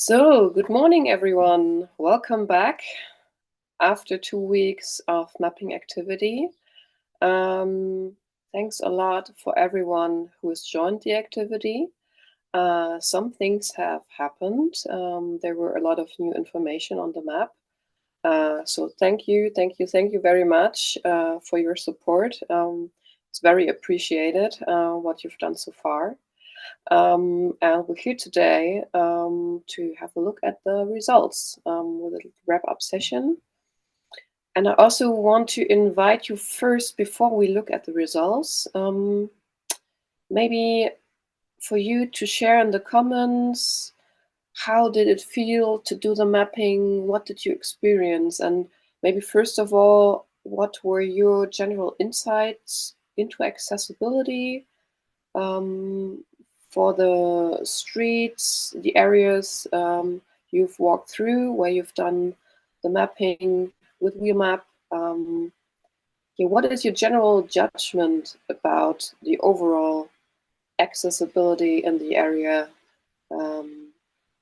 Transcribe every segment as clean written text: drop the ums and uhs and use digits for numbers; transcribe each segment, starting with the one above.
So, good morning, everyone. Welcome back after 2 weeks of mapping activity. Um, Thanks a lot for everyone who has joined the activity. Some things have happened. There were a lot of new information on the map. So thank you very much for your support. It's very appreciated what you've done so far. And we're here today to have a look at the results with a wrap-up session. And I also want to invite you first, before we look at the results, maybe for you to share in the comments, how did it feel to do the mapping? What did you experience? And maybe first of all, what were your general insights into accessibility? For the streets, the areas you've walked through, where you've done the mapping with Wheelmap. What is your general judgment about the overall accessibility in the area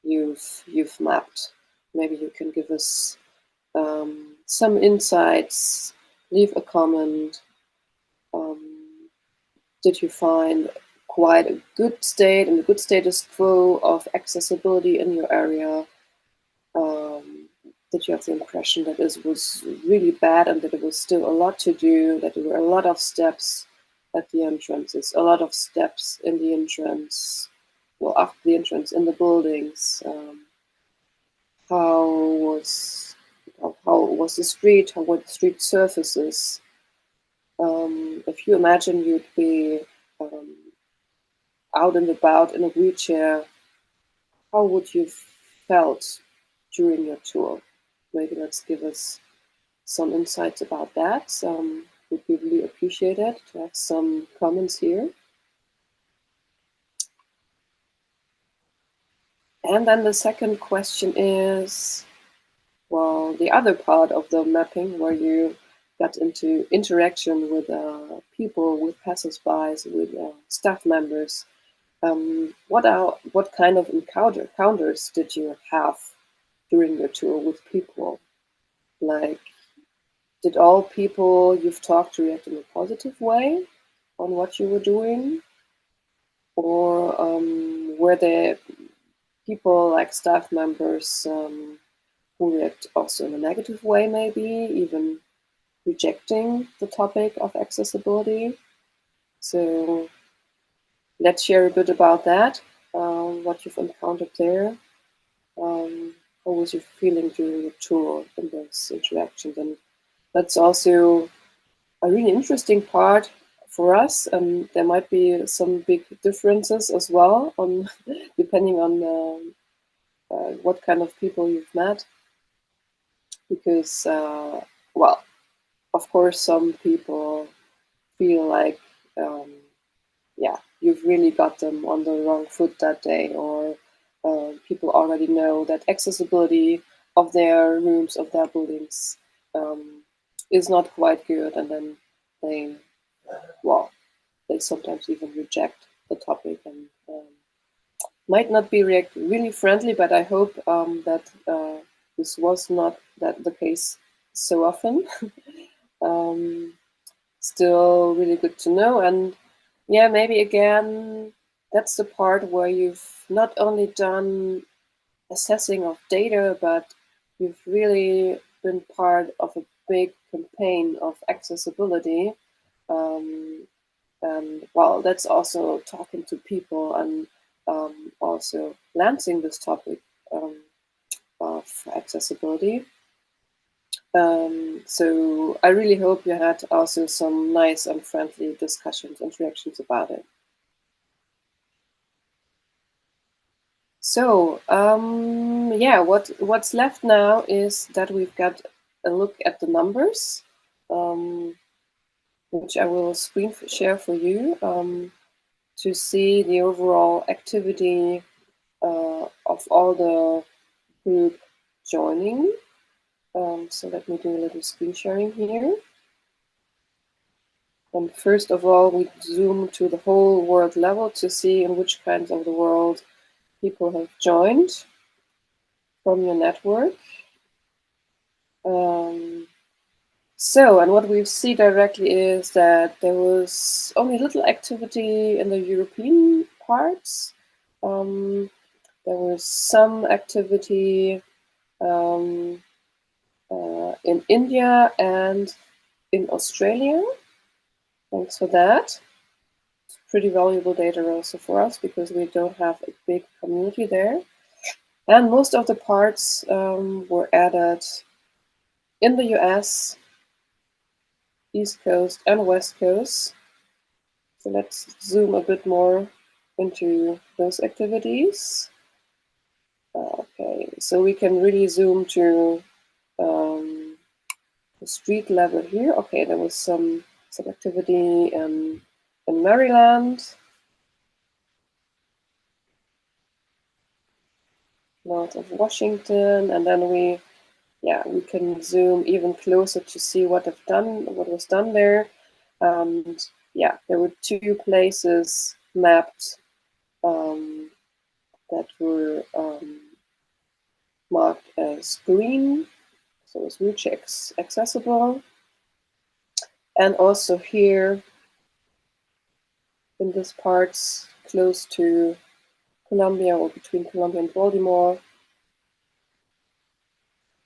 you've mapped? Maybe you can give us some insights, leave a comment. Did you find quite a good state and a good status quo of accessibility in your area? Did you have the impression that this was really bad and that there was still a lot to do, that there were a lot of steps at the entrances, a lot of steps in the entrance, well, after the entrance in the buildings? How was the street? How were the street surfaces? If you imagine you'd be out and about in a wheelchair, how would you felt during your tour? Maybe let's give us some insights about that. Would be really appreciated to have some comments here. And then the second question is, well, the other part of the mapping where you got into interaction with people, with passersby, with staff members. What kind of encounters did you have during your tour with people? Like, did all people you've talked to react in a positive way on what you were doing? Or were there people like staff members who react also in a negative way, maybe even rejecting the topic of accessibility? So let's share a bit about that, what you've encountered there. What was your feeling during the tour in those interactions? And that's also a really interesting part for us, and there might be some big differences as well, on depending on what kind of people you've met. Because, well, of course, some people feel like, yeah, you've really got them on the wrong foot that day, or people already know that accessibility of their rooms, of their buildings, is not quite good, and then they, well, they sometimes even reject the topic and might not be really friendly. But I hope that this was not the case so often. Still really good to know. And yeah, maybe again, that's the part where you've not only done assessing of data, but you've really been part of a big campaign of accessibility. And well, that's also talking to people and also launching this topic of accessibility. So I really hope you had also some nice and friendly discussions, interactions about it. So yeah, what's left now is that we've got a look at the numbers, which I will screen share for you to see the overall activity of all the group joining. So let me do a little screen sharing here. And first of all, we zoom to the whole world level to see in which kinds of the world people have joined. from your network. So, and what we see directly is that there was only little activity in the European parts. There was some activity in India and in Australia. Thanks for that. It's pretty valuable data also for us because we don't have a big community there. And most of the parts were added in the US, East Coast and West Coast. So let's zoom a bit more into those activities. Okay, so we can really zoom to the street level here. Okay, there was some activity in Maryland, north of Washington, and then we can zoom even closer to see what was done there. And yeah, there were 2 places mapped that were marked as green, so it's reach accessible. And also here in this parts close to Columbia or between Columbia and Baltimore,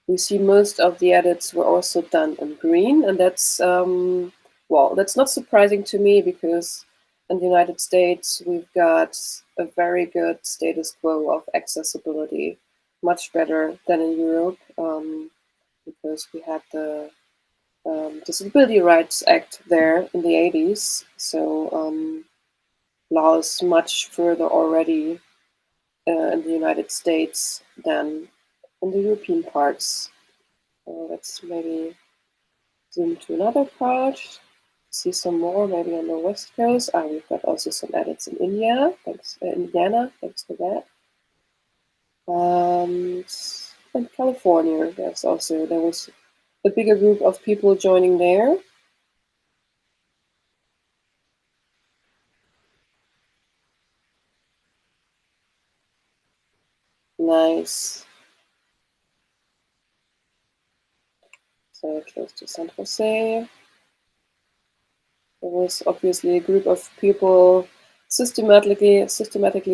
we see most of the edits were also done in green, and that's well, that's not surprising to me because in the United States we've got a very good status quo of accessibility, much better than in Europe, because we had the Disability Rights Act there in the 80s, so laws much further already in the United States than in the European parts. Let's maybe zoom to another part, see some more maybe on the West Coast. We've got also some edits in India, Indiana, thanks for that. And California, there was a bigger group of people joining there. Nice. So close to San Jose. There was obviously a group of people systematically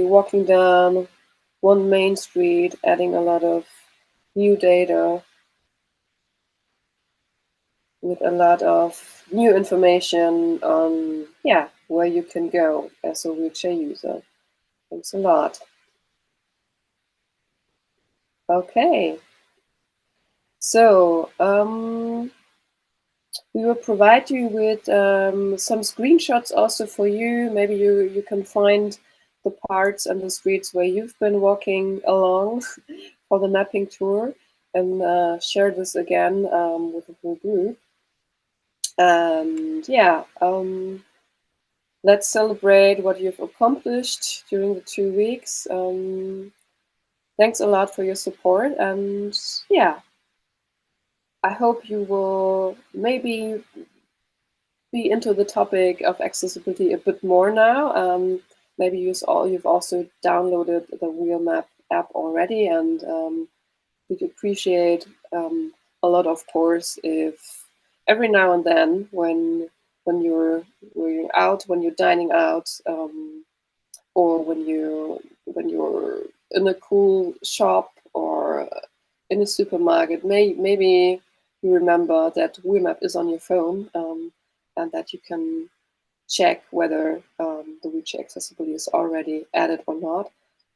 walking down one main street, adding a lot of new data with a lot of new information on where you can go as a wheelchair user. Thanks a lot. Okay, so we will provide you with some screenshots also for you. Maybe you can find the parts and the streets where you've been walking along for the mapping tour, and share this again with the whole group. And let's celebrate what you've accomplished during the 2 weeks. Thanks a lot for your support, and I hope you will maybe be into the topic of accessibility a bit more now. Maybe you've also downloaded the Wheelmap app already, and we'd appreciate a lot, of course, if every now and then when you're out, when you're dining out, or when you're in a cool shop or in a supermarket, maybe you remember that Wheelmap is on your phone, and that you can check whether the wheelchair accessibility is already added or not.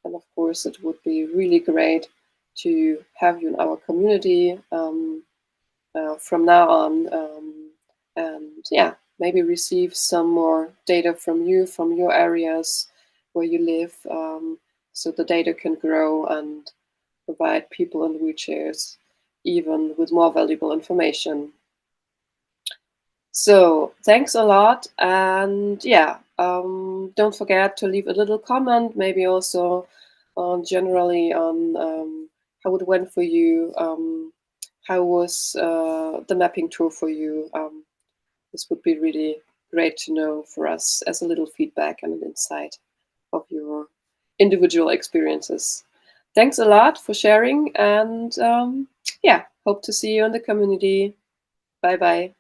And of course, it would be really great to have you in our community from now on, and maybe receive some more data from you, from your areas where you live, so the data can grow and provide people in wheelchairs even with more valuable information. So thanks a lot, and don't forget to leave a little comment, maybe also generally on how it went for you, how was the mapping tour for you. This would be really great to know for us as a little feedback and an insight of your individual experiences. Thanks a lot for sharing, and yeah, hope to see you in the community. Bye bye.